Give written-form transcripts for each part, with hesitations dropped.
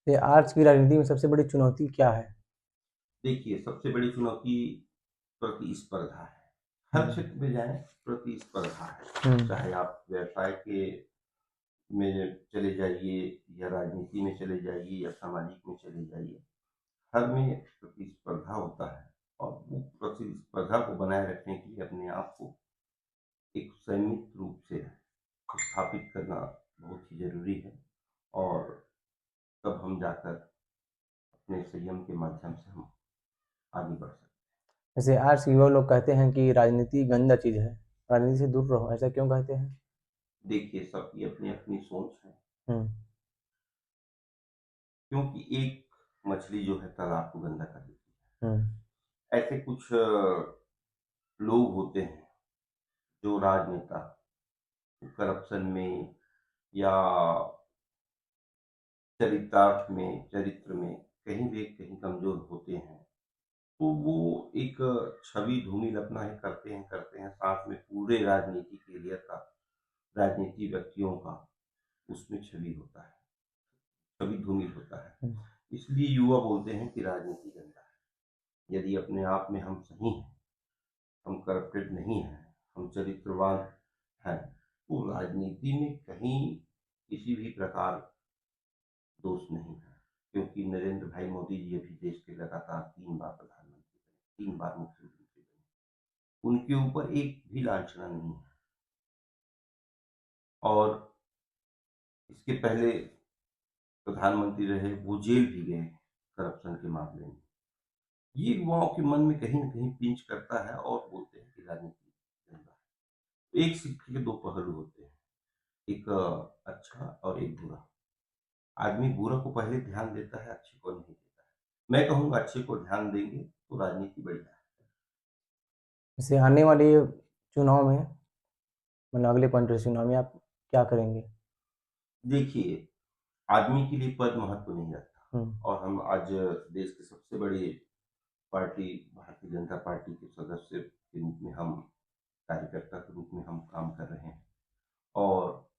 ये आज की राजनीति में सबसे बड़ी चुनौती क्या है? देखिए, सबसे बड़ी चुनौती प्रतिस्पर्धा है। हर हुँ, क्षेत्र में जाएँ, प्रतिस्पर्धा है। हुँ, चाहे आप व्यवसाय के में चले जाइए या राजनीति में चले जाइए या सामाजिक में चले जाइए, हर में प्रतिस्पर्धा होता है और वो प्रतिस्पर्धा को बनाए रखने के लिए अपने आप को एक संयमित रूप से स्थापित करना बहुत ही ज़रूरी है और तब हम जाकर अपने संयम के माध्यम से हम आगे बढ़ सकते हैं। जैसे आज के युवा लोग कहते हैं कि राजनीति गंदा चीज़ है, राजनीति से दूर रहो, ऐसा क्यों कहते हैं? देखिए, सबकी अपनी-अपनी सोच है, हुँ, क्योंकि एक मछली जो है तालाब को गंदा कर देती हुँ, है। ऐसे कुछ लोग होते हैं जो राजनेता करप्शन में या चरित्र में कहीं कमज़ोर होते हैं, तो वो एक छवि धूमिल अपना ही करते हैं, साथ में पूरे राजनीति कैरियर का, राजनीति व्यक्तियों का उसमें छवि धूमिल होता है। हुँ। इसलिए युवा बोलते हैं कि राजनीति गंदा है। यदि अपने आप में हम सही हैं, हम करप्टेड नहीं हैं, हम चरित्रवान हैं, तो राजनीति में कहीं किसी भी प्रकार दोष नहीं है। क्योंकि नरेंद्र भाई मोदी जी अभी देश के लगातार 3 बार प्रधानमंत्री बने, 3 बार मुख्यमंत्री बने। उनके ऊपर एक भी लांछना नहीं है और इसके पहले प्रधानमंत्री रहे, वो जेल भी गए करप्शन के मामले में। ये युवाओं के मन में कहीं न कहीं पिंच करता है और बोलते हैं कि राजनीति गंदा है। एक सिक्के के 2 पहलू होते हैं, एक अच्छा और एक बुरा। आदमी बुरा को पहले ध्यान देता है, अच्छे को नहीं देता है। मैं कहूँगा अच्छे को ध्यान देंगे तो राजनीति बढ़िया है। जैसे आने वाले चुनाव में मतलब अगले पंचायत चुनाव में आप क्या करेंगे? देखिए, आदमी के लिए पद महत्व नहीं रखता हुँ, और हम आज देश की सबसे बड़ी पार्टी भारतीय जनता पार्टी के सदस्य के रूप में हम कार्यकर्ता के रूप में हम काम कर रहे हैं और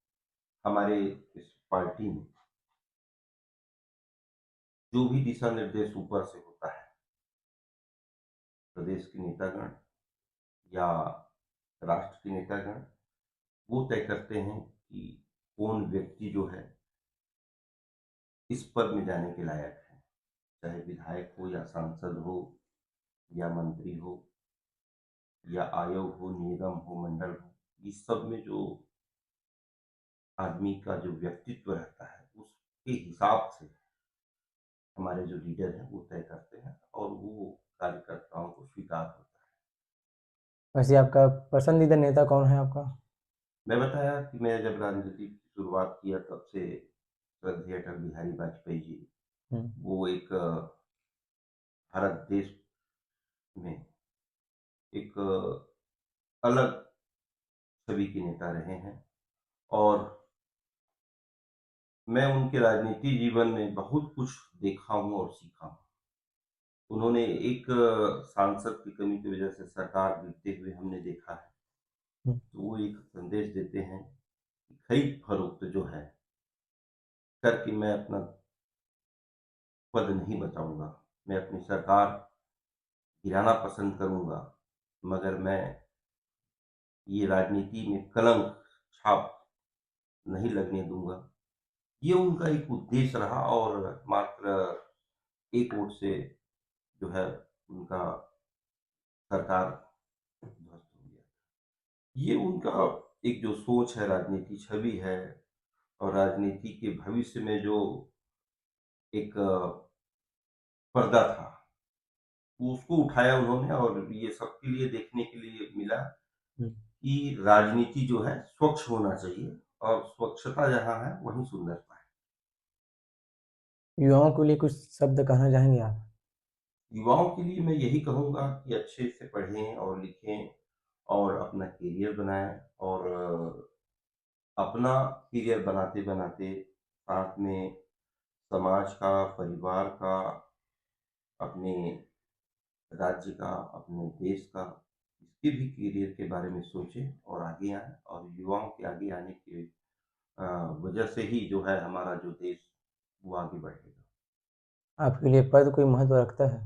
हमारे इस पार्टी में जो भी दिशा निर्देश ऊपर से होता है, प्रदेश के नेतागण या राष्ट्र के नेतागण, वो तय करते हैं कि कौन व्यक्ति जो है इस पद में जाने के लायक है। चाहे विधायक हो या सांसद हो या मंत्री हो या आयोग हो, निगम हो, मंडल हो, इस सब में जो आदमी का जो व्यक्तित्व रहता है, उसके हिसाब से हमारे जो लीडर हैं वो तय करते हैं और वो कार्यकर्ताओं को स्वीकार होता है। वैसे आपका पसंदीदा नेता कौन है आपका? मैं बताया कि मैं जब राजनीति की शुरुआत किया तब से श्रद्धेय अटल बिहारी वाजपेयी जी, हुँ, वो एक भारत देश में एक अलग छवि के नेता रहे हैं और मैं उनके राजनीति जीवन में बहुत कुछ देखा हूँ और सीखा हूँ। उन्होंने एक सांसद की कमी की वजह से सरकार गिरते हुए हमने देखा है, हुँ। तो वो एक संदेश देते हैं कि खरीद-फरोख्त जो है, करके मैं अपना पद नहीं बचाऊँगा। मैं अपनी सरकार गिराना पसंद करूँगा, मगर मैं ये राजनीति में कलंक छाप नहीं लगने दूँगा। ये उनका एक उद्देश्य रहा और मात्र एक वोट से जो है उनका सरकार ध्वस्त हो गया। ये उनका एक जो सोच है, राजनीति छवि है और राजनीति के भविष्य में जो एक पर्दा था, वो उसको उठाया उन्होंने और ये सबके लिए देखने के लिए मिला हुँ। कि राजनीति जो है स्वच्छ होना चाहिए और स्वच्छता जहाँ है, वहीं सुंदरता है। युवाओं के लिए कुछ शब्द कहना चाहेंगे आप? युवाओं के लिए मैं यही कहूँगा कि अच्छे से पढ़ें और लिखें और अपना करियर बनाएँ और अपना करियर बनाते-बनाते साथ में समाज का, परिवार का, अपने राज्य का, अपने देश का, इसके भी करियर के बारे में सोचें और आगे आएँ और युवाओं के आगे आने के अ, वजह से ही जो है हमारा जो देश वो आगे बढ़ेगा। आपके लिए पद कोई महत्व रखता है?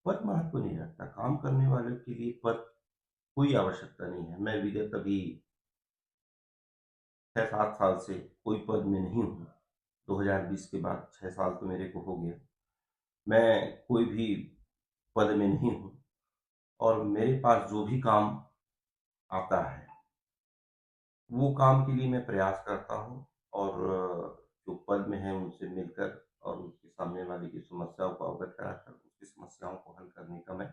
पद महत्व नहीं रखता, काम करने वाले के लिए पद कोई आवश्यकता नहीं है। मैं विगत अभी 6-7 साल से कोई पद में नहीं हूँ। 2020 के बाद 6 साल तो मेरे को हो गया। मैं कोई भी पद में नहीं हूँ और मेरे पास जो भी काम आता है, वो काम के लिए मैं प्रयास करता हूँ और जो पद में हैं उनसे मिलकर और उसके सामने वाले की समस्याओं को अवगत कराकर उसकी समस्याओं को हल करने का मैं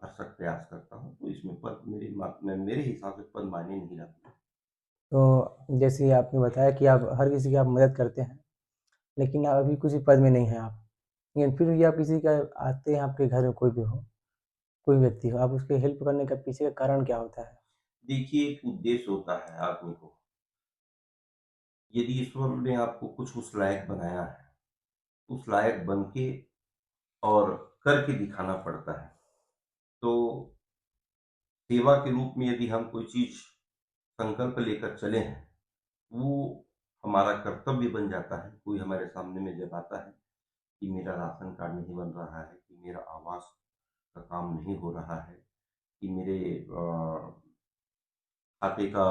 भरसक प्रयास करता हूँ। तो इसमें पद मेरे हिसाब से पद मायने नहीं रखता। तो जैसे आपने बताया कि आप हर किसी की आप मदद करते हैं, लेकिन आप अभी किसी पद में नहीं हैं आप। लेकिन फिर भी आप किसी का आते हैं आपके घर में कोई भी हो, कोई व्यक्ति हो, आप उसकी हेल्प करने का पीछे का कारण क्या होता है? देखिए, एक उद्देश्य होता है आदमी को। यदि ईश्वर ने आपको कुछ उस लायक बनाया है, उस लायक बन के और करके दिखाना पड़ता है। तो सेवा के रूप में यदि हम कोई चीज़ संकल्प लेकर चले हैं, वो हमारा कर्तव्य बन जाता है। कोई हमारे सामने में जब आता है कि मेरा राशन कार्ड नहीं बन रहा है, कि मेरा आवास का काम नहीं हो रहा है, कि मेरे खाते का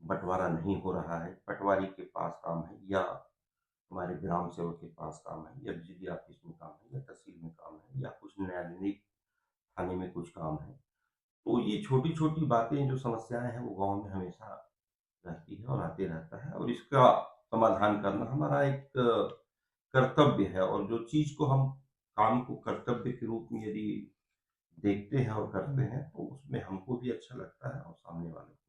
बँटवारा नहीं हो रहा है, पटवारी के पास काम है या हमारे ग्राम सेवक के पास काम है या बिजली ऑफिस में काम है या तहसील में काम है या कुछ न्यायालयिक थाने में कुछ काम है। तो ये छोटी-छोटी बातें जो समस्याएँ हैं वो गाँव में हमेशा रहती है और आते रहता है और इसका समाधान करना हमारा एक कर्तव्य है और जो चीज़ को हम काम को कर्तव्य के रूप में यदि देखते हैं और करते हैं तो उसमें हमको भी अच्छा लगता है और सामने वाले को